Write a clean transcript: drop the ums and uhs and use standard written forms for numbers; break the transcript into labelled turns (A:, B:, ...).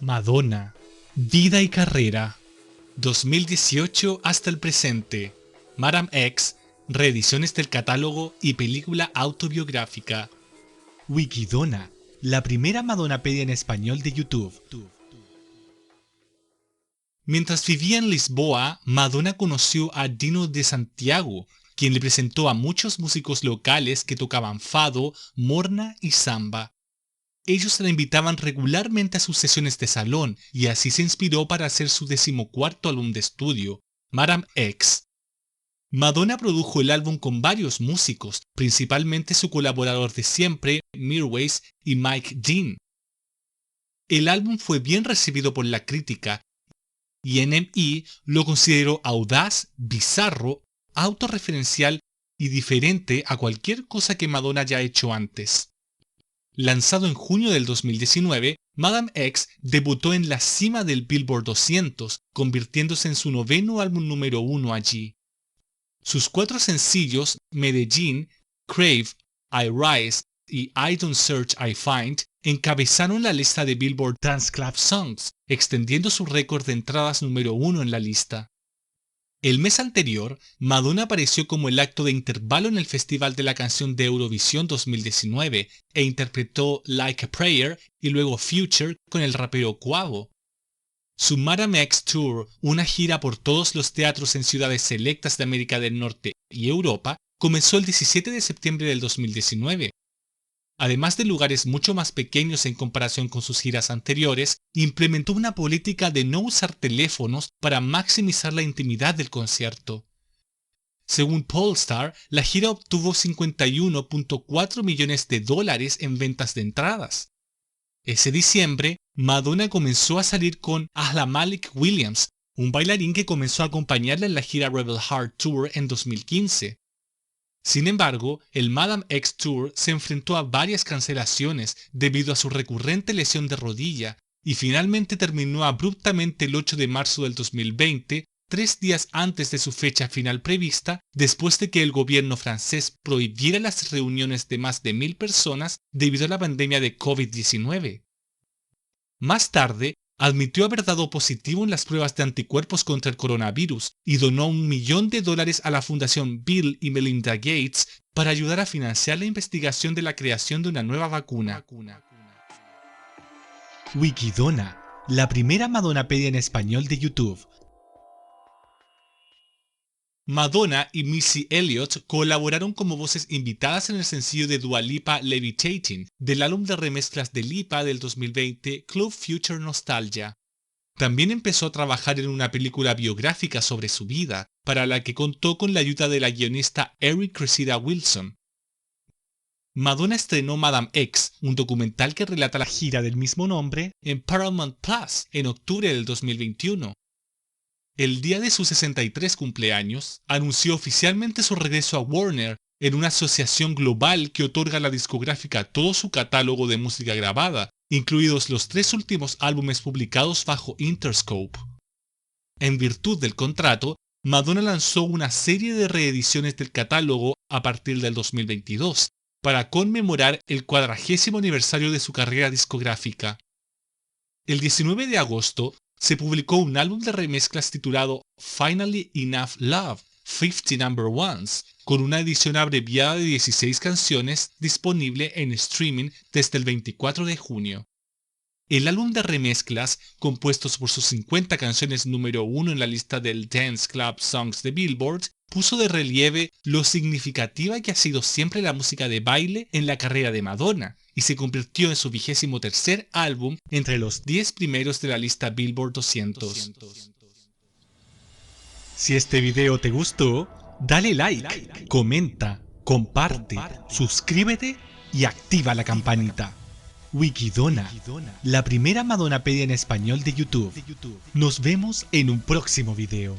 A: Madonna, vida y carrera, 2018 hasta el presente. Madame X, reediciones del catálogo y película autobiográfica. Wikidona, la primera Madonnapedia en español de YouTube. Mientras vivía en Lisboa, Madonna conoció a Dino de Santiago, quien le presentó a muchos músicos locales que tocaban fado, morna y samba. Ellos la invitaban regularmente a sus sesiones de salón y así se inspiró para hacer su 14º álbum de estudio, Madame X. Madonna produjo el álbum con varios músicos, principalmente su colaborador de siempre, Mirwais y Mike Dean. El álbum fue bien recibido por la crítica y NME lo consideró audaz, bizarro, autorreferencial y diferente a cualquier cosa que Madonna haya hecho antes. Lanzado en junio del 2019, Madame X debutó en la cima del Billboard 200, convirtiéndose en su 9º álbum número 1 allí. Sus 4 sencillos, Medellín, Crave, I Rise y I Don't Search, I Find, encabezaron la lista de Billboard Dance Club Songs, extendiendo su récord de entradas número 1 en la lista. El mes anterior, Madonna apareció como el acto de intervalo en el Festival de la Canción de Eurovisión 2019 e interpretó Like a Prayer y luego Future con el rapero Quavo. Su Madame X Tour, una gira por todos los teatros en ciudades selectas de América del Norte y Europa, comenzó el 17 de septiembre del 2019. Además de lugares mucho más pequeños en comparación con sus giras anteriores, implementó una política de no usar teléfonos para maximizar la intimidad del concierto. Según Pollstar, la gira obtuvo $51.4 millones en ventas de entradas. Ese diciembre, Madonna comenzó a salir con Ahla Malik Williams, un bailarín que comenzó a acompañarla en la gira Rebel Heart Tour en 2015. Sin embargo, el Madame X Tour se enfrentó a varias cancelaciones debido a su recurrente lesión de rodilla y finalmente terminó abruptamente el 8 de marzo del 2020, 3 días antes de su fecha final prevista, después de que el gobierno francés prohibiera las reuniones de más de 1000 personas debido a la pandemia de COVID-19. Más tarde, admitió haber dado positivo en las pruebas de anticuerpos contra el coronavirus y donó $1 millón a la Fundación Bill y Melinda Gates para ayudar a financiar la investigación de la creación de una nueva vacuna. Wikidona, la primera Madonnapedia en español de YouTube. Madonna y Missy Elliott colaboraron como voces invitadas en el sencillo de Dua Lipa Levitating, del álbum de remezclas de Lipa del 2020 Club Future Nostalgia. También empezó a trabajar en una película biográfica sobre su vida, para la que contó con la ayuda de la guionista Eric Cressida Wilson. Madonna estrenó Madame X, un documental que relata la gira del mismo nombre, en Paramount Plus en octubre del 2021. El día de su 63 cumpleaños, anunció oficialmente su regreso a Warner en una asociación global que otorga a la discográfica todo su catálogo de música grabada, incluidos los 3 últimos álbumes publicados bajo Interscope. En virtud del contrato, Madonna lanzó una serie de reediciones del catálogo a partir del 2022, para conmemorar el 40º aniversario de su carrera discográfica. El 19 de agosto, se publicó un álbum de remezclas titulado Finally Enough Love, 50 Number Ones, con una edición abreviada de 16 canciones disponible en streaming desde el 24 de junio. El álbum de remezclas, compuestos por sus 50 canciones número 1 en la lista del Dance Club Songs de Billboard, puso de relieve lo significativa que ha sido siempre la música de baile en la carrera de Madonna, y se convirtió en su 23º álbum entre los 10 primeros de la lista Billboard 200. Si este video te gustó, dale like, comenta, comparte, suscríbete y activa la campanita. Wikidona, la primera Madonnapedia en español de YouTube. Nos vemos en un próximo video.